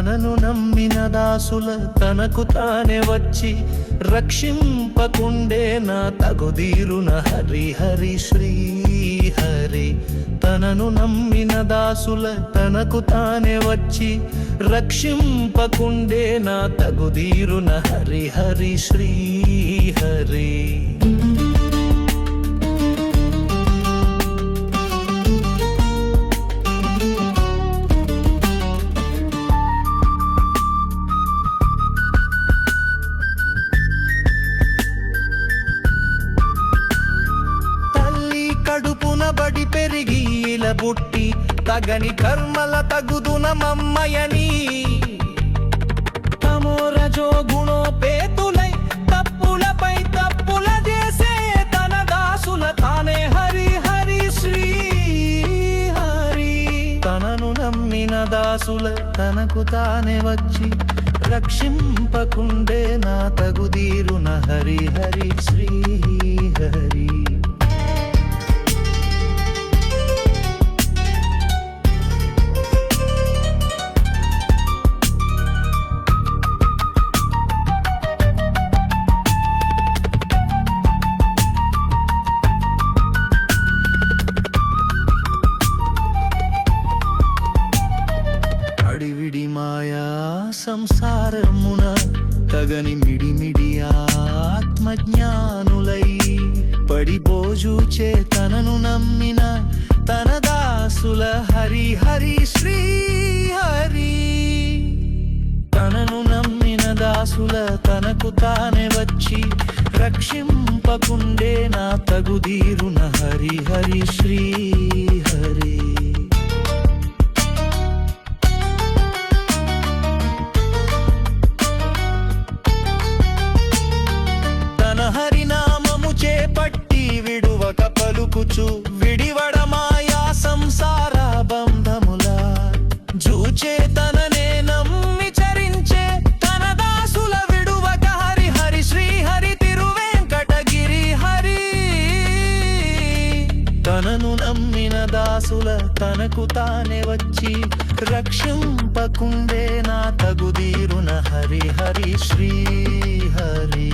తనను నమ్మిన దాసుల తనకు తానే వచ్చి రక్షింపకుండే నా తగుదీరున హరి హరి శ్రీ హరి. తనను నమ్మిన దాసుల తనకు తానే వచ్చి రక్షింపకుండే నా తగుదీరున హరి హరి శ్రీ హరి. బడి పెరిగి ఇలా బుట్టి తగని కర్మల తగుదున మమ్మయని తమోరజో గుణోపేతులై తప్పులపై తప్పుల చేసే తన దాసుల తానే హరి హరి శ్రీ హరి. తనను నమ్మిన దాసుల తనకు తానే వచ్చి రక్షింపకుండే నా తగుదీరున హరి హరి శ్రీ హరి. అడివిడి మాయా సంసారమున తగని మిడిమిడి ఆత్మజ్ఞానులై పడిబోజు చేతనను నమ్మిన తన దాసుల హరి హరి శ్రీ హరి. తనను నమ్మిన దాసుల తనకు తానే వచ్చి రక్షింపకుండే నా తగుదీరున హరి హరి శ్రీ హరి. హరినామము చేపట్టి విడువక పలుకుచు విడివడమాయా సంసార బంధముల జూచే తననే నమ్మి చరించే తన దాసుల విడువక హరి హరి శ్రీ హరి తిరువేంకటగిరి హరి. తనను నమ్మిన దాసుల తనకు తానే వచ్చి రక్షింపకుండే నా తగుదీరున హరి హరి శ్రీ హరి.